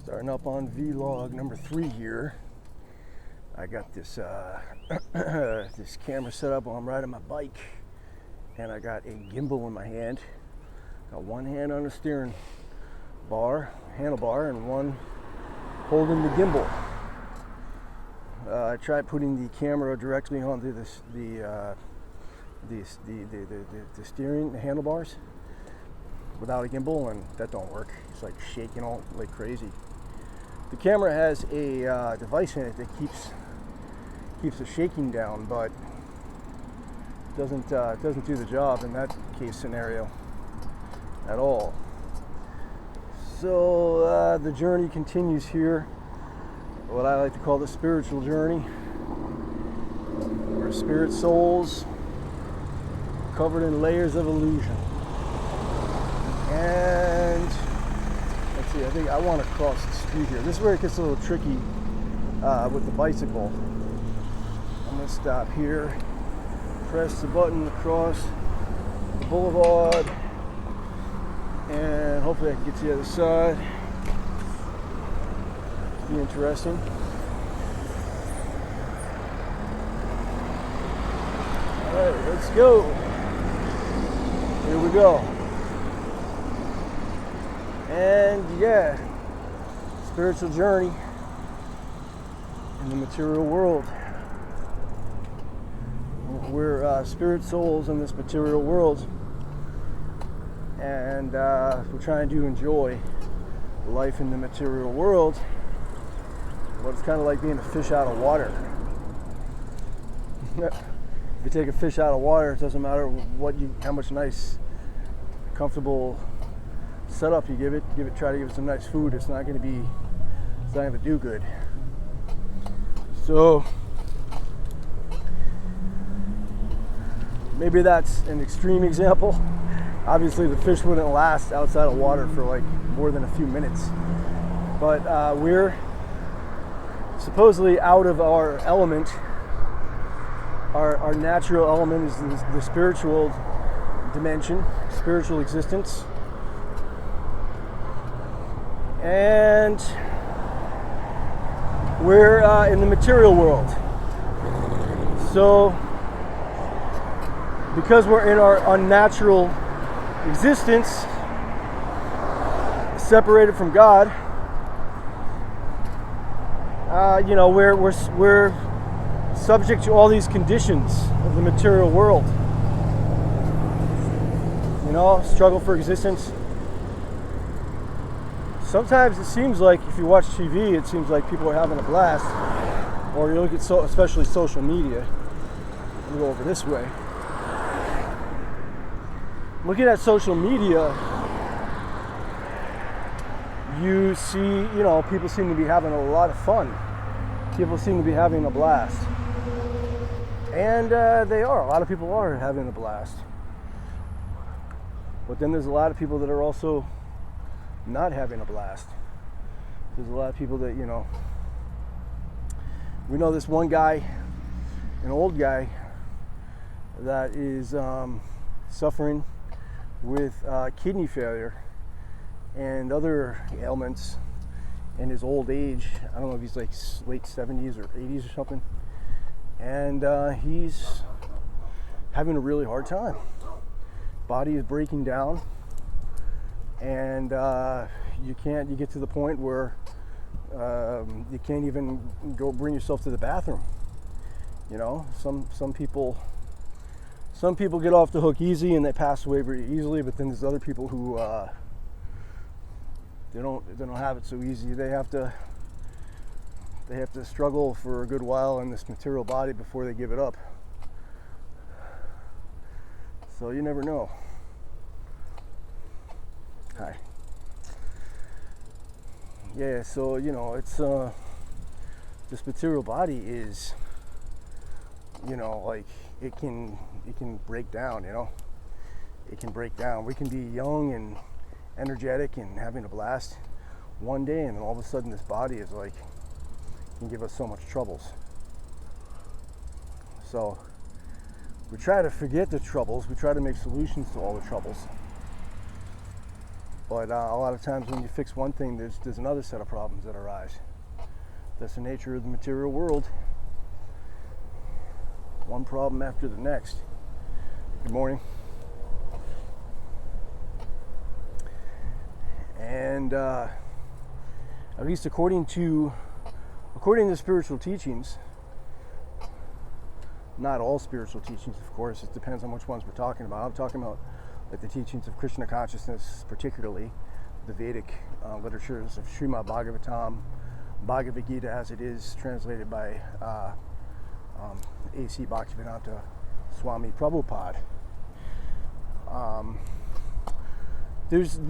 Starting up on vlog number 3 here. I got this this camera set up while I'm riding my bike, and I got a gimbal in my hand. Got one hand on the steering handlebar, and one holding the gimbal. I tried putting the camera directly onto the steering, the handlebars, without a gimbal, and that don't work. It's like shaking all like crazy. The camera has a device in it that keeps the shaking down, but doesn't do the job in that case scenario at all. So the journey continues here, what I like to call the spiritual journey. We're spirit souls covered in layers of illusion. And let's see, I think I want to cross the street here. This is where it gets a little tricky with the bicycle. I'm going to stop here, press the button across the boulevard, and hopefully I can get to the other side. Be interesting. Alright, let's go. Here we go. And yeah, spiritual journey in the material world. We're spirit souls in this material world, and we're trying to enjoy life in the material world. But it's kind of like being a fish out of water. If you take a fish out of water, it doesn't matter how much nice, comfortable setup you give it. Try to give it some nice food. It's not going to do good. So maybe that's an extreme example. Obviously, the fish wouldn't last outside of water for like more than a few minutes. But we're supposedly out of our element. Our natural element is the spiritual dimension, spiritual existence. And we're in the material world. So, because we're in our unnatural existence, separated from God, we're subject to all these conditions of the material world. Struggle for existence. Sometimes it seems like, if you watch TV, it seems like people are having a blast. Or you look at especially social media. Let me go over this way. Looking at social media, you see, people seem to be having a lot of fun. People seem to be having a blast. And they are. A lot of people are having a blast. But then there's a lot of people that are also not having a blast. There's a lot of people that, we know this one guy, an old guy, that is suffering with kidney failure and other ailments in his old age. I don't know if he's like late 70s or 80s or something. And he's having a really hard time. Body is breaking down. And you get to the point where you can't even go bring yourself to the bathroom. Some people get off the hook easy and they pass away very easily, but then there's other people who they don't have it so easy. They have to struggle for a good while in this material body before they give it up. So you never know. Hi. Yeah, so it's this material body is, like it can break down. It can break down. We can be young and energetic and having a blast one day, and then all of a sudden this body is like, can give us so much troubles. So we try to forget the troubles. We try to make solutions to all the troubles. But a lot of times when you fix one thing, there's another set of problems that arise. That's the nature of the material world. One problem after the next. Good morning. And at least according to spiritual teachings, not all spiritual teachings, of course, it depends on which ones we're talking about. I'm talking about like the teachings of Krishna consciousness, particularly the Vedic literatures of Srimad Bhagavatam, Bhagavad Gita as it is translated by A.C. Bhaktivedanta Swami Prabhupada. There's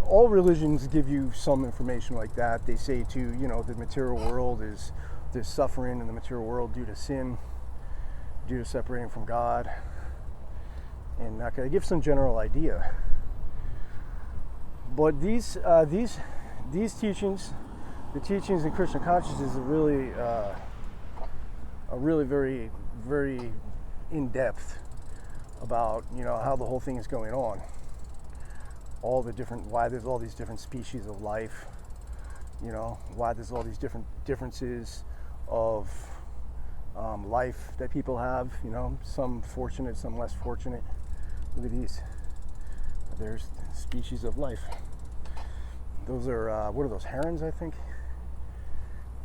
all religions give you some information like that. They say too, the material world there's suffering in the material world due to sin, due to separating from God, and that give some general idea. But these teachings, the teachings in Krishna consciousness, are really very, very in depth about how the whole thing is going on. Why there's all these different species of life, why there's all these different differences of life that people have, some fortunate, some less fortunate. Look at these. There's species of life. Those are, what are those, herons, I think?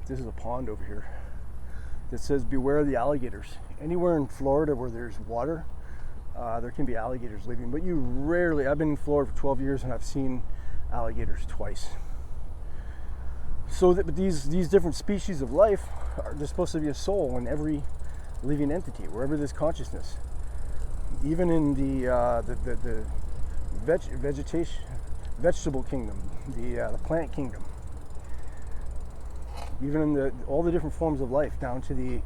This is a pond over here that says, beware the alligators. Anywhere in Florida where there's water, there can be alligators living, but you rarely, I've been in Florida for 12 years and I've seen alligators twice. So but these different species of life, there's supposed to be a soul in every living entity, wherever there's consciousness. Even in the vegetable kingdom, the plant kingdom. Even in all the different forms of life, down to the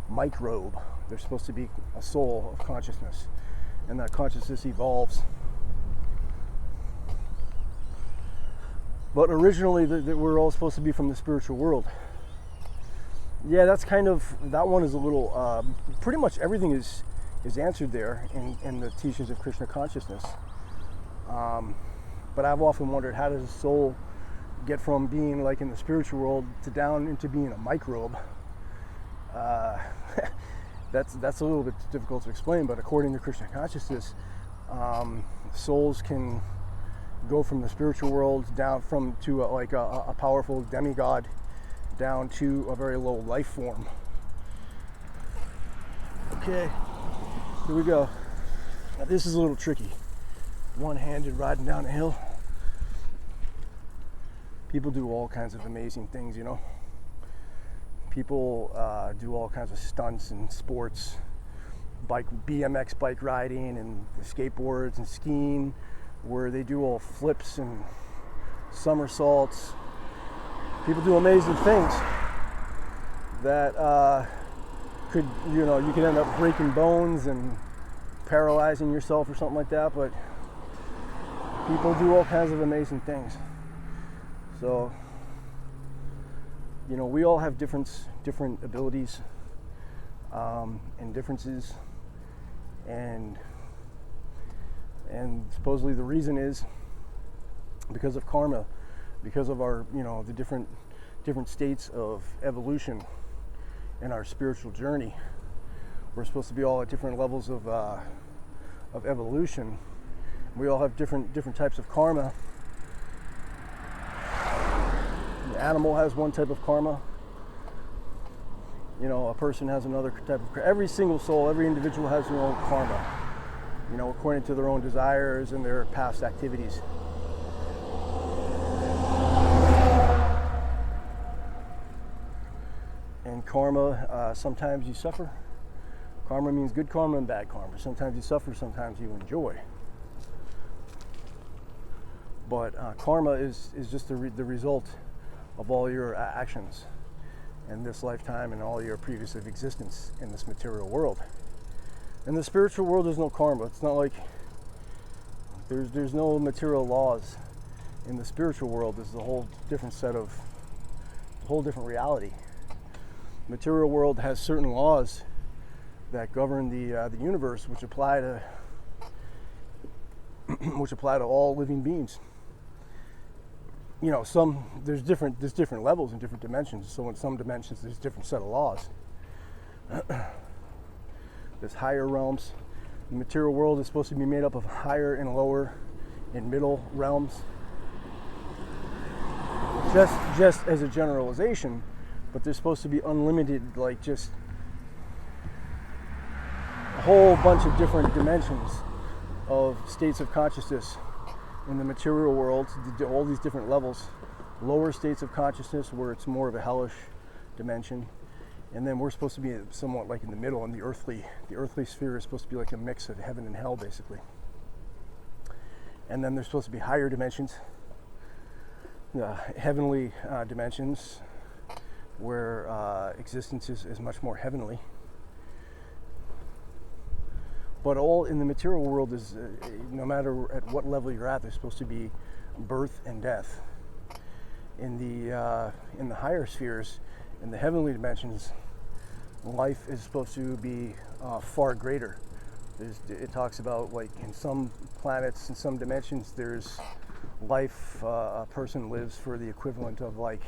microbe, there's supposed to be a soul of consciousness. And that consciousness evolves. But originally, we're all supposed to be from the spiritual world. Yeah, that one is a little, pretty much everything is answered there in the teachings of Krishna consciousness. But I've often wondered, how does a soul get from being like in the spiritual world to down into being a microbe? That's a little bit difficult to explain, but according to Krishna consciousness, souls can go from the spiritual world down to a powerful demigod down to a very low life form. Okay, here we go. Now this is a little tricky. One-handed riding down a hill. People do all kinds of amazing things, People do all kinds of stunts and sports, BMX bike riding and skateboards and skiing, where they do all flips and somersaults. People do amazing things that could, you could end up breaking bones and paralyzing yourself or something like that, but people do all kinds of amazing things. So, we all have different abilities and differences, and supposedly the reason is because of karma, because of our the different states of evolution in our spiritual journey. We're supposed to be all at different levels of evolution. We all have different types of karma. The animal has one type of karma. A person has another type of karma. Every single soul, every individual has their own karma, according to their own desires and their past activities. And karma, sometimes you suffer. Karma means good karma and bad karma. Sometimes you suffer, sometimes you enjoy. But karma is just the result of all your actions in this lifetime and all your previous existence in this material world. In the spiritual world, there's no karma. It's not like there's no material laws. In the spiritual world, there's a whole different reality. The material world has certain laws that govern the universe, which apply to all living beings. there's different levels and different dimensions. So in some dimensions there's a different set of laws. There's higher realms. The material world is supposed to be made up of higher and lower and middle realms. Just as a generalization, but there's supposed to be unlimited, like just a whole bunch of different dimensions of states of consciousness in the material world, all these different levels. Lower states of consciousness where it's more of a hellish dimension, and then we're supposed to be somewhat like in the middle, and the earthly sphere is supposed to be like a mix of heaven and hell, basically. And then there's supposed to be higher dimensions, heavenly dimensions, where existence is much more heavenly. But all in the material world is, no matter at what level you're at, there's supposed to be birth and death. In the higher spheres, in the heavenly dimensions, life is supposed to be far greater. It talks about, like, in some planets, in some dimensions, there's life, a person lives for the equivalent of, like,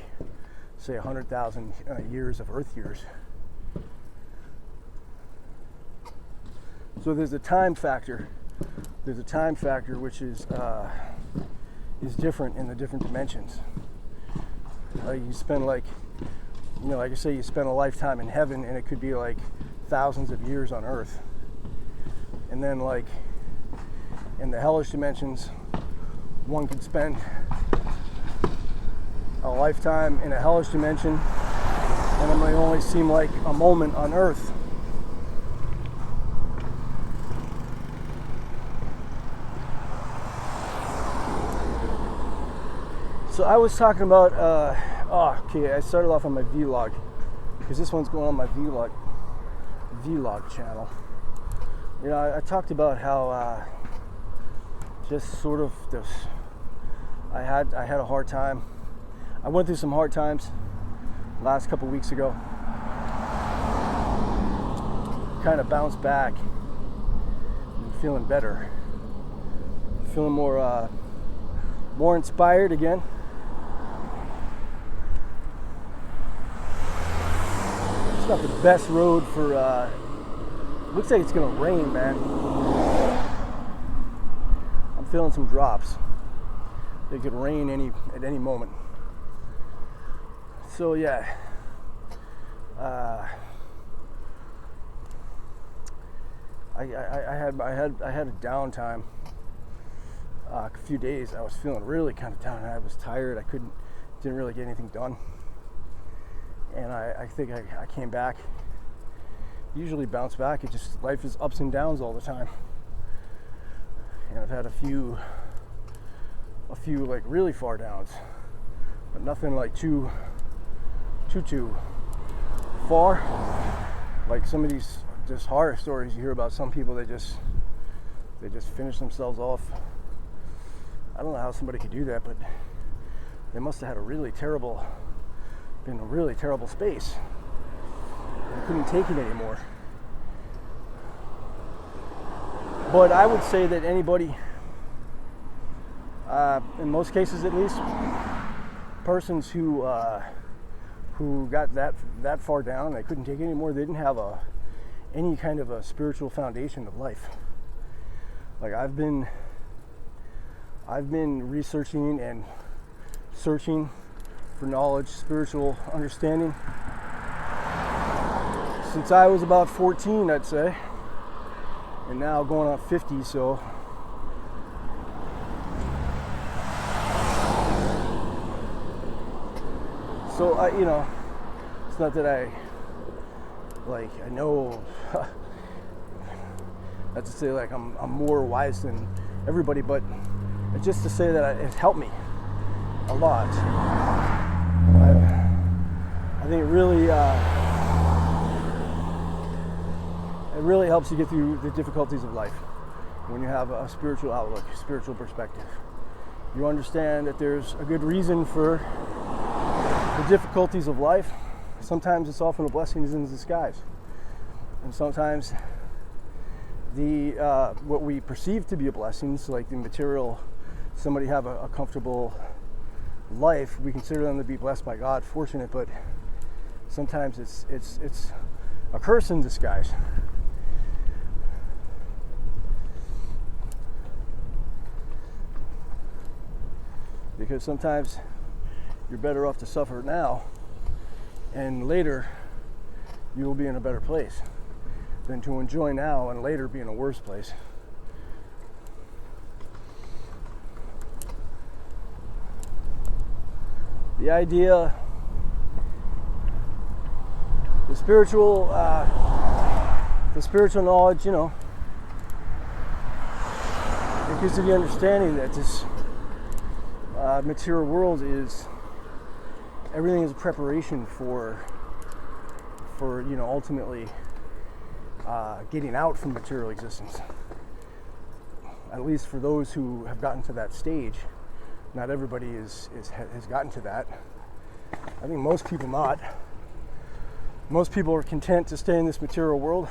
say 100,000 years of Earth years. So there's a time factor. There's a time factor which is different in the different dimensions. You spend, like I say, you spend a lifetime in heaven, and it could be like thousands of years on Earth. And then, like, in the hellish dimensions, one could spend a lifetime in a hellish dimension, and it might only seem like a moment on Earth. So I was talking about, I started off on my vlog, because this one's going on my vlog channel. I talked about how just sort of this, I had a hard time. I went through some hard times last couple weeks ago. Kind of bounced back. I'm feeling better. Feeling more inspired again. It's not the best road for, looks like it's gonna rain, man. I'm feeling some drops. It could rain at any moment. So yeah, I had a downtime. A few days I was feeling really kind of down. I was tired. Didn't really get anything done. And I think I came back. Usually bounce back. Life is ups and downs all the time. And I've had a few like really far downs, but nothing like too far. Like some of these just horror stories you hear about some people, they just finish themselves off. I don't know how somebody could do that, but they must have had been a really terrible space. They couldn't take it anymore. But I would say that anybody, in most cases at least, persons who got that far down, they couldn't take it anymore, they didn't have any kind of a spiritual foundation of life. Like I've been researching and searching for knowledge, spiritual understanding, since I was about 14, I'd say, and now going on 50. So it's not that I know, not to say like I'm more wise than everybody, but it's just to say that it helped me a lot. I think it really helps you get through the difficulties of life when you have a spiritual outlook, spiritual perspective. You understand that there's a good reason for the difficulties of life. Sometimes it's often a blessing in disguise, and sometimes what we perceive to be a blessing, so like the material, somebody have a comfortable life, we consider them to be blessed by God, fortunate, but sometimes it's a curse in disguise. Because sometimes you're better off to suffer now, and later you will be in a better place, than to enjoy now and later be in a worse place. The idea, the spiritual knowledge, it gives you the understanding that this material world is, everything is a preparation for ultimately getting out from material existence. At least for those who have gotten to that stage. Not everybody has gotten to that. I think most people not. Most people are content to stay in this material world.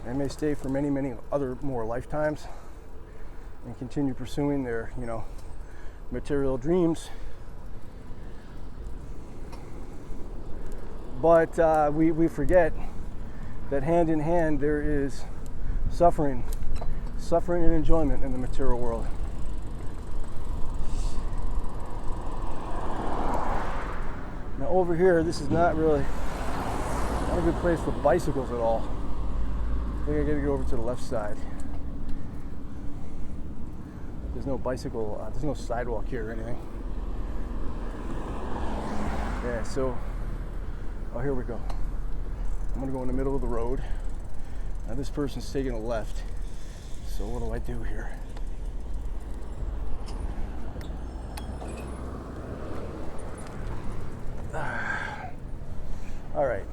They may stay for many, many other more lifetimes and continue pursuing their, material dreams. But we forget that hand in hand there is suffering and enjoyment in the material world. Now over here, this is not a good place for bicycles at all. I think I gotta go over to the left side. There's no bicycle, there's no sidewalk here or anything. Yeah, so, here we go. I'm gonna go in the middle of the road. Now this person's taking a left. So what do I do here? All right.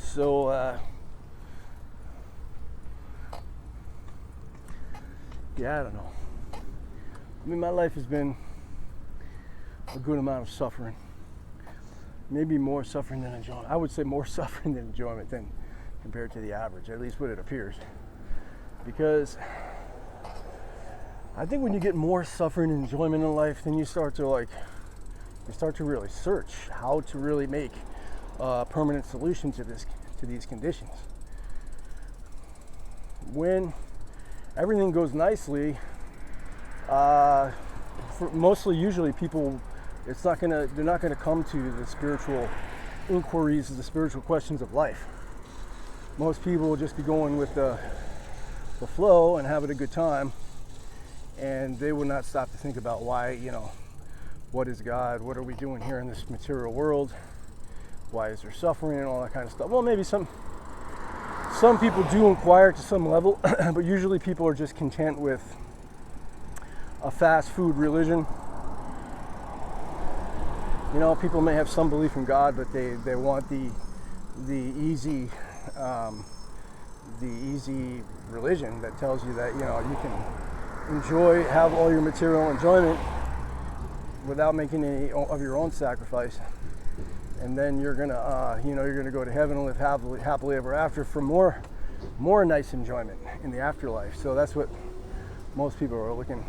So, yeah, I don't know. I mean, my life has been a good amount of suffering. Maybe more suffering than enjoyment. I would say more suffering than enjoyment than compared to the average, at least what it appears. Because I think when you get more suffering and enjoyment in life, then you start to really search how to really make a permanent solution to these conditions. When everything goes nicely, usually people, they're not gonna come to the spiritual inquiries, the spiritual questions of life. Most people will just be going with the flow and having a good time, and they will not stop to think about why, what is God? What are we doing here in this material world? Why is there suffering and all that kind of stuff? Well, maybe some people do inquire to some level, but usually people are just content with a fast food religion. People may have some belief in God, but they want the easy religion that tells you that you can have all your material enjoyment without making any of your own sacrifice, and then you're gonna go to heaven and live happily ever after for more nice enjoyment in the afterlife. So that's what most people are looking.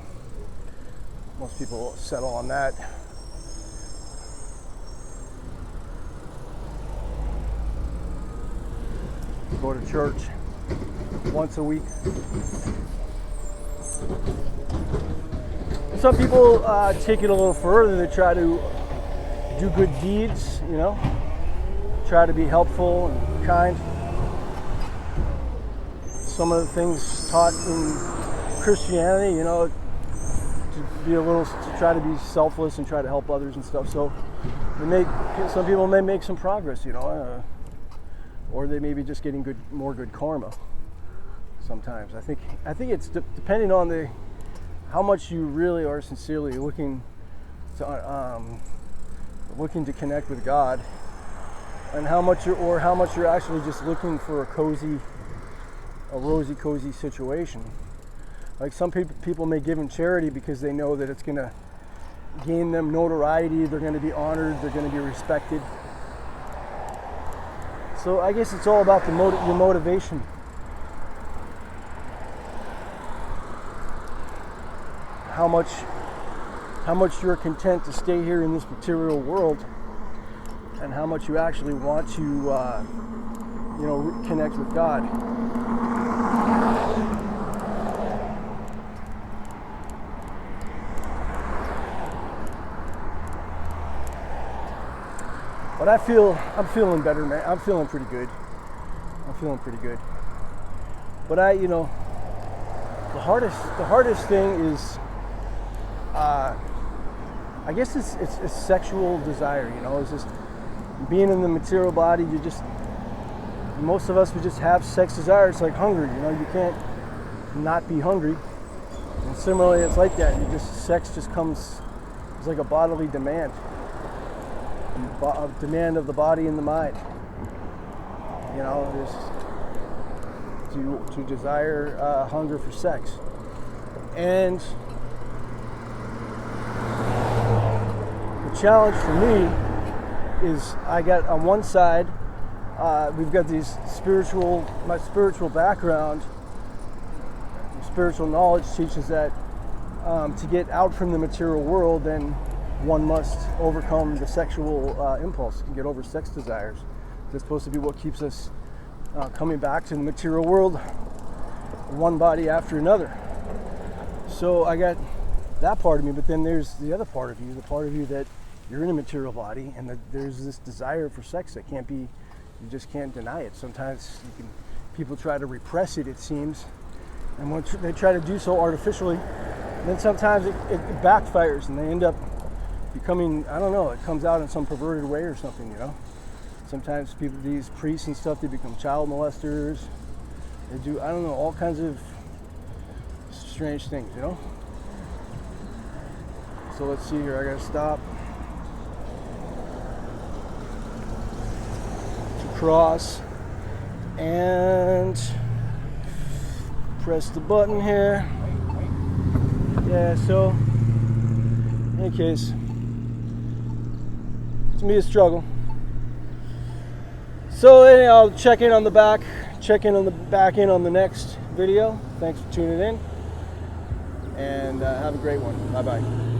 Most people settle on that. Go to church once a week. Some people take it a little further. They try to do good deeds, try to be helpful and kind. Some of the things taught in Christianity, to try to be selfless and try to help others and stuff. So some people may make some progress, or they may be just getting more good karma. Sometimes I think it's depending on how much you really are sincerely looking to connect with God, and how much you're actually just looking for a rosy, cozy situation. Like some people may give in charity because they know that it's going to gain them notoriety. They're going to be honored. They're going to be respected. So I guess it's all about your motivation. How much how much you're content to stay here in this material world, and how much you actually want to, you know, connect with God. But I'm feeling better, man. I'm feeling pretty good. But you know, the hardest thing is, I guess it's sexual desire. You know, it's just being in the material body. Most of us, we just have sex desire. It's like hunger. You know, you can't not be hungry. And similarly, it's like that. Sex just comes. It's like a bodily demand. A demand of the body and the mind. You know, to desire hunger for sex. And the challenge for me is, I got on one side, we've got my spiritual background, spiritual knowledge teaches that to get out from the material world, then one must overcome the sexual impulse and get over sex desires. That's supposed to be what keeps us coming back to the material world, one body after another. So I got that part of me, but then there's the other part of you, the part of you that you're in a material body, and that there's this desire for sex that can't be, you just can't deny it. Sometimes people try to repress it, it seems, and when they try to do so artificially, then sometimes it backfires and they end up becoming, I don't know, it comes out in some perverted way or something, you know. Sometimes these priests and stuff, they become child molesters. They do, I don't know, all kinds of strange things, you know. So let's see here, I gotta stop to cross and press the button here. Yeah, so in any case, to me, a struggle. So anyhow, I'll check in on the back end on the next video. Thanks for tuning in, and have a great one. Bye bye.